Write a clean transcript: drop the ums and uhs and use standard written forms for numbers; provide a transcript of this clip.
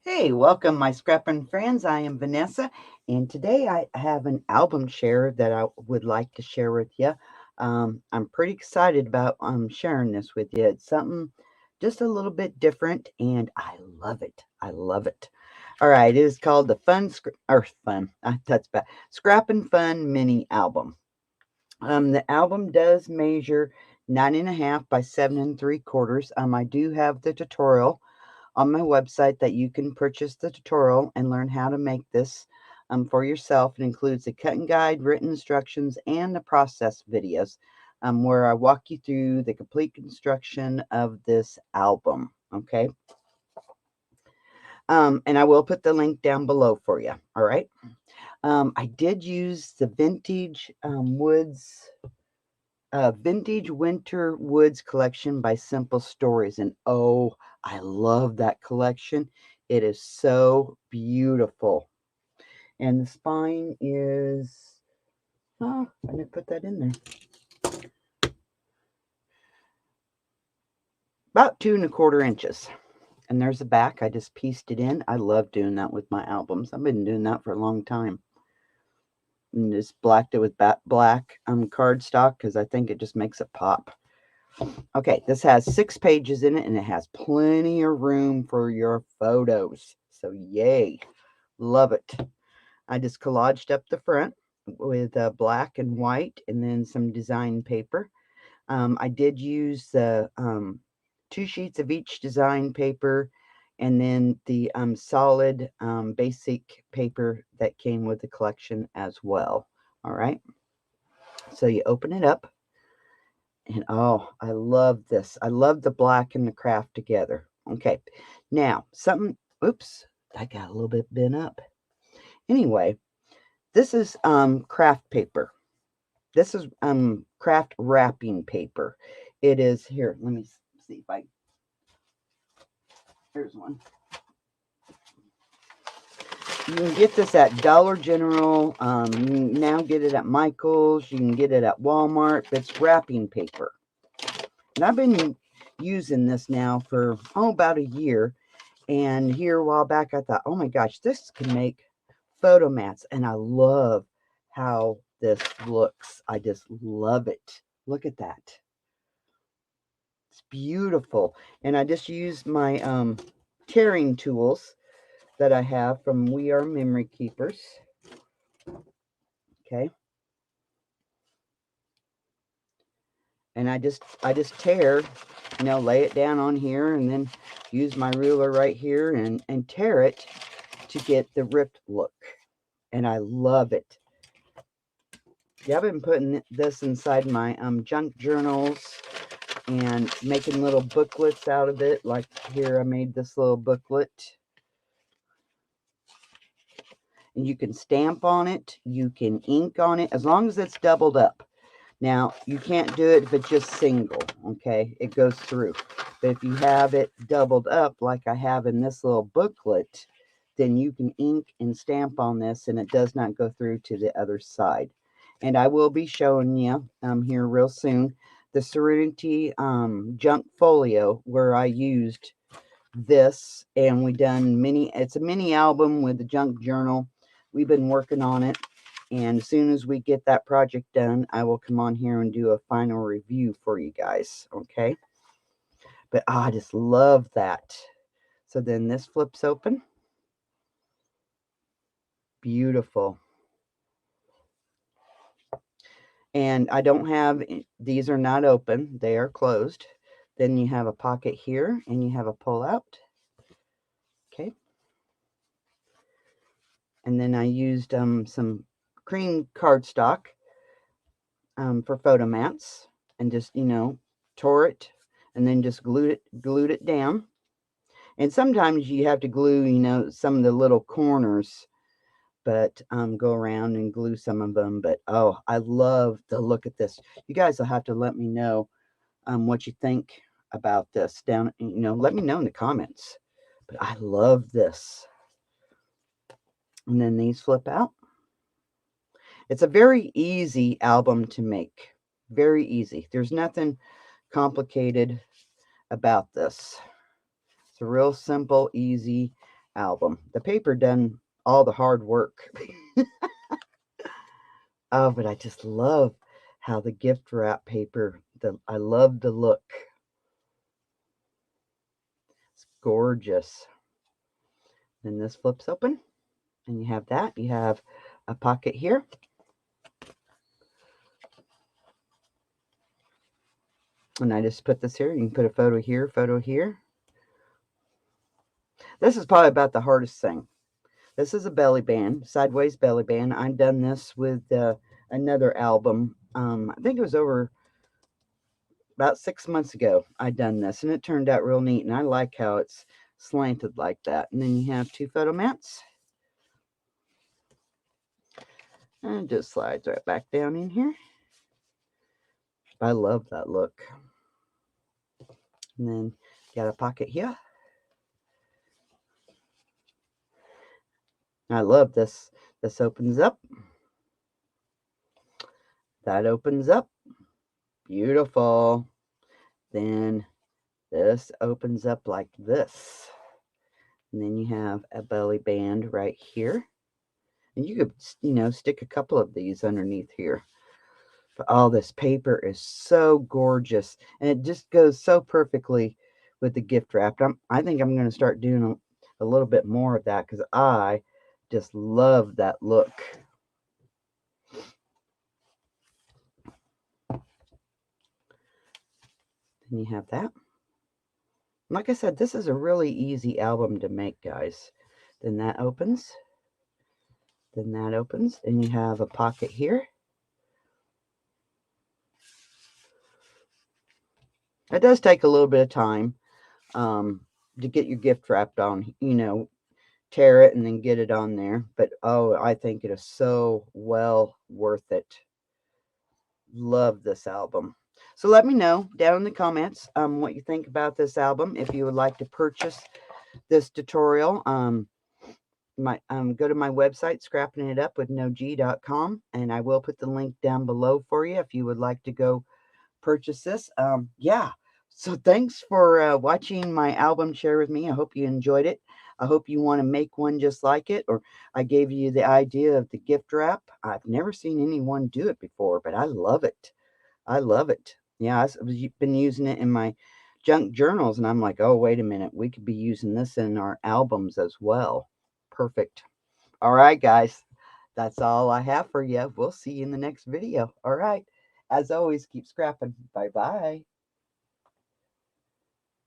Hey, welcome, my Scrappin friends. I am Vanessa, and today I have an album share that I would like to share with you. I'm pretty excited about sharing this with you. It's something just a little bit different, and I love it. I love it. All right, it is called the That's bad. Scrappin' Fun Mini Album. The album does measure 9.5 by 7 3/4. I do have the tutorial on my website that you can purchase the tutorial and learn how to make this for yourself. It includes a cutting guide, written instructions, and the process videos where I walk you through the complete construction of this album. Okay. And I will put the link down below for you. All right. I did use the Vintage Winter Woods collection by Simple Stories. And oh, I love that collection. It is so beautiful. And the spine is, oh, I didn't put that in there. About 2 1/4 inches. And there's the back. I just pieced it in. I love doing that with my albums. I've been doing that for a long time. And just blacked it with black cardstock because I think it just makes it pop. Okay, this has 6 pages in it, and it has plenty of room for your photos. So yay, love it. I just collaged up the front with black and white and then some design paper. I did use the 2 sheets of each design paper and then the solid basic paper that came with the collection as well. All right, so you open it up. And oh, I love this. I love the black and the kraft together. Okay. Now, oops, I got a little bit bent up. Anyway, this is kraft paper. This is kraft wrapping paper. It is here. Let me see if I here's one. You can get this at Dollar General. You can now get it at Michael's. You can get it at Walmart. It's wrapping paper. And I've been using this now for about a year. And here a while back, I thought, oh my gosh, this can make photo mats. And I love how this looks. I just love it. Look at that. It's beautiful. And I just used my tearing tools that I have from We Are Memory Keepers. Okay. And I just tear, lay it down on here and then use my ruler right here and tear it to get the ripped look. And I love it. Yeah, I've been putting this inside my junk journals and making little booklets out of it. Like here, I made this little booklet. And you can stamp on it. You can ink on it as long as it's doubled up. Now, you can't do it if it's just single, okay? It goes through. But if you have it doubled up like I have in this little booklet, then you can ink and stamp on this and it does not go through to the other side. And I will be showing you here real soon the Serenity junk folio where I used this and we done it's a mini album with the junk journal. We've been working on it. And as soon as we get that project done, I will come on here and do a final review for you guys. Okay. But I just love that. So then this flips open. Beautiful. And I don't have, these are not open. They are closed. Then you have a pocket here and you have a pull out. Okay. And then I used some cream cardstock for photo mats and just, tore it and then just glued it down. And sometimes you have to glue, some of the little corners, but go around and glue some of them. But oh, I love the look at this. You guys will have to let me know what you think about this down, let me know in the comments. But I love this. And then these flip out. It's a very easy album to make. Very easy. There's nothing complicated about this. It's a real simple, easy album. The paper done all the hard work. Oh, but I just love how the gift wrap paper, I love the look. It's gorgeous. Then this flips open and you have that. You have a pocket here. And I just put this here. You can put a photo here, photo here. This is probably about the hardest thing. This is a belly band, sideways belly band. I've done this with another album. I think it was over about 6 months ago. I done this, and it turned out real neat. And I like how it's slanted like that. And then you have 2 photo mats. And it just slides right back down in here. I love that look. And then got a pocket here. I love this. This opens up. That opens up. Beautiful. Then this opens up like this. And then you have a belly band right here. And you could, stick a couple of these underneath here. But all this paper is so gorgeous. And it just goes so perfectly with the gift wrap. I think I'm going to start doing a little bit more of that because I just love that look. Then you have that. Like I said, this is a really easy album to make, guys. Then that opens. Then that opens. And you have a pocket here. It does take a little bit of time to get your gift wrapped on, tear it and then get it on there. But, oh, I think it is so well worth it. Love this album. So let me know down in the comments what you think about this album. If you would like to purchase this tutorial, go to my website, scrappingitupwithnog.com, and I will put the link down below for you if you would like to go purchase this. Yeah. So thanks for watching my album share with me. I hope you enjoyed it. I hope you want to make one just like it, or I gave you the idea of the gift wrap. I've never seen anyone do it before, but I love it. I love it. Yeah, I've been using it in my junk journals, and I'm like, oh, wait a minute. We could be using this in our albums as well. Perfect. All right, guys. That's all I have for you. We'll see you in the next video. All right. As always, keep scrapping. Bye-bye.